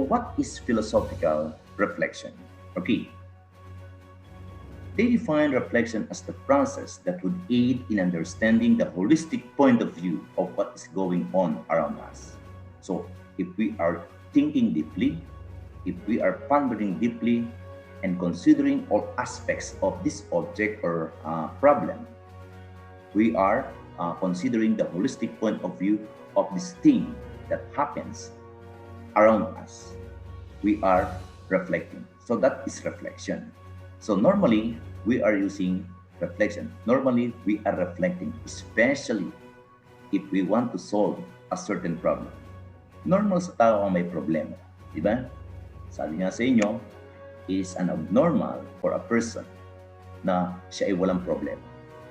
what is philosophical reflection? Okay, they define reflection as the process that would aid in understanding the holistic point of view of what is going on around us. So, if we are thinking deeply, if we are pondering deeply, and considering all aspects of this object or problem, we are considering the holistic point of view of this thing that happens around us. We are reflecting. So that is reflection. So normally we are using reflection. Normally we are reflecting, especially if we want to solve a certain problem. Normal sa tao ang may problema, di ba? Sabi nga sa inyo, is an abnormal for a person na siya ay walang problema.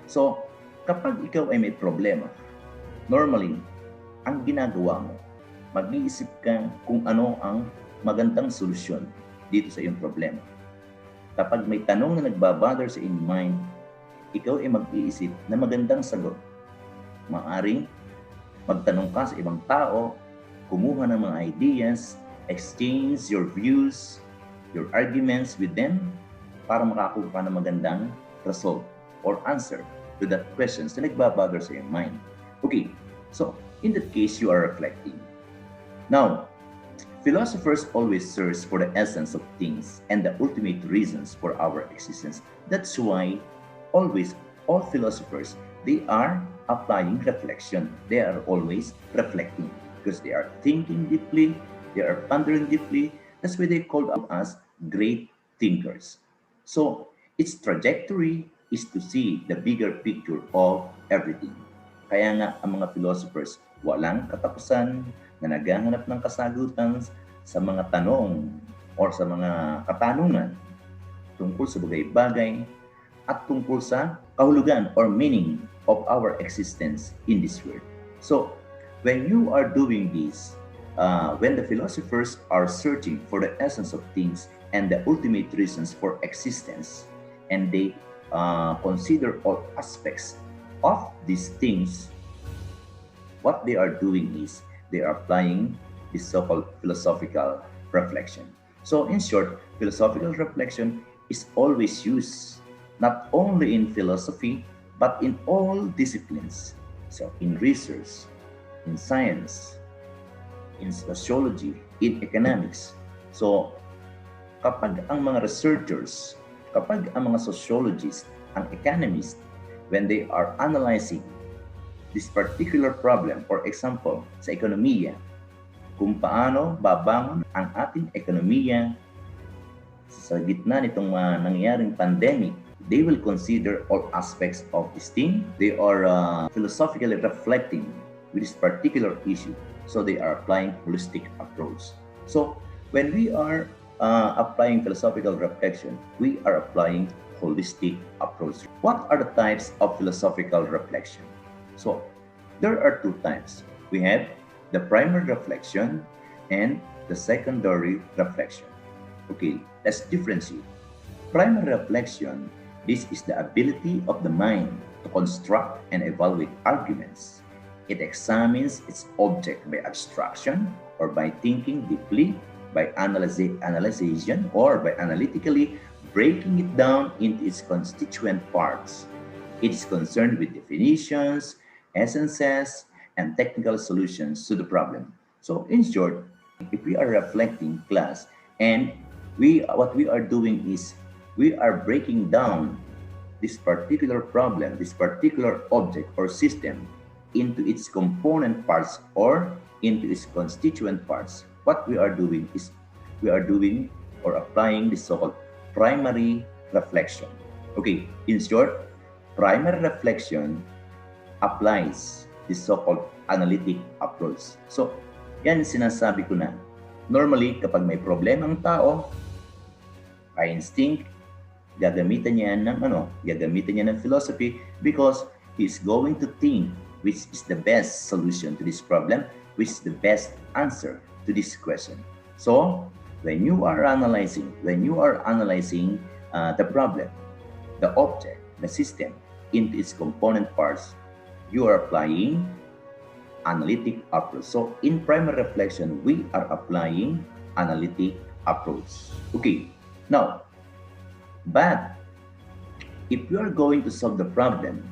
So, kapag ikaw ay may problema, normally, ang ginagawa mo, mag-iisip ka kung ano ang magandang solusyon dito sa iyong problema. Kapag may tanong na nagbabother sa iyong mind, ikaw ay mag-iisip na magandang sagot. Maaring magtanong ka sa ibang tao, kumuha ng mga ideas, exchange your views, your arguments with them para makakuha ka ng magandang result or answer to that questions na nagbabother sa iyong mind. Okay, so in that case, you are reflecting. Now, philosophers always search for the essence of things and the ultimate reasons for our existence. That's why always all philosophers, they are applying reflection. They are always reflecting because they are thinking deeply, they are pondering deeply. That's why they called us great thinkers. So its trajectory is to see the bigger picture of everything. Kaya nga ang mga philosophers walang katapusan na naghahanap ng kasagutan sa mga tanong or sa mga katanungan tungkol sa bagay-bagay at tungkol sa kahulugan or meaning of our existence in this world. So when you are doing this, when the philosophers are searching for the essence of things and the ultimate reasons for existence, and they consider all aspects of these things, what they are doing is they are applying this so-called philosophical reflection. So in short, philosophical reflection is always used not only in philosophy, but in all disciplines. So in research, in science, in sociology, in economics. So, kapag ang mga researchers, kapag ang mga sociologists, ang economists, when they are analyzing this particular problem, for example, sa ekonomiya, kung paano babangon ang ating ekonomiya sa gitna nitong nangyaring pandemic, they will consider all aspects of this thing. They are philosophically reflecting with this particular issue. So they are applying holistic approach. So when we are applying philosophical reflection, we are applying holistic approach. What are the types of philosophical reflection? So there are two types. We have the primary reflection and the secondary reflection. Okay, let's differentiate. Primary reflection, this is the ability of the mind to construct and evaluate arguments. It examines its object by abstraction or by thinking deeply, by analyzation or by analytically breaking it down into its constituent parts. It is concerned with definitions, essences, and technical solutions to the problem. So in short, if we are reflecting class and what we are doing is we are breaking down this particular problem, this particular object or system into its component parts or into its constituent parts. What we are doing is we are doing or applying the so-called primary reflection. Okay, in short, primary reflection applies the so-called analytic approach. So, yan sinasabi ko na. Normally, kapag may problema ang tao, by instinct, gagamitan niya ng philosophy because he's going to think which is the best solution to this problem, which is the best answer to this question. So, when you are analyzing the problem, the object, the system into its component parts, you are applying analytic approach. So, in primary reflection, we are applying analytic approach. Okay, now, but if you are going to solve the problem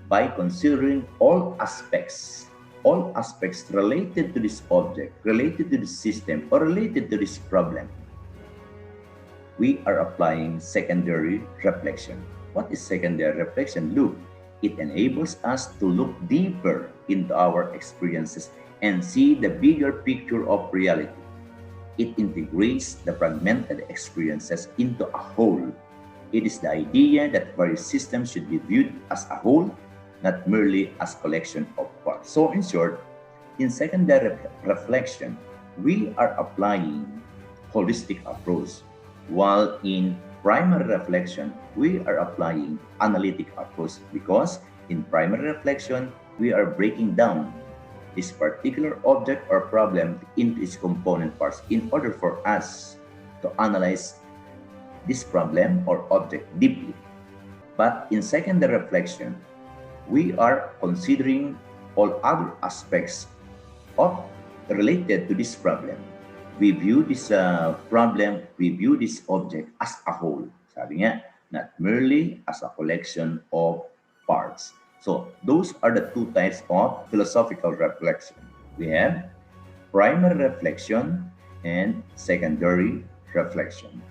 by considering all aspects related to this object, related to the system, or related to this problem, we are applying secondary reflection. What is secondary reflection? Look, it enables us to look deeper into our experiences and see the bigger picture of reality. It integrates the fragmented experiences into a whole. It is the idea that various systems should be viewed as a whole, not merely as collection of parts. So in short, in secondary reflection, we are applying holistic approach, while in primary reflection, we are applying analytic approach because in primary reflection, we are breaking down this particular object or problem into its component parts in order for us to analyze this problem or object deeply. But in secondary reflection, we are considering all other aspects of related to this problem. We view this problem, we view this object as a whole. Sabi nga, not merely as a collection of parts. So those are the two types of philosophical reflection. We have primary reflection and secondary reflection.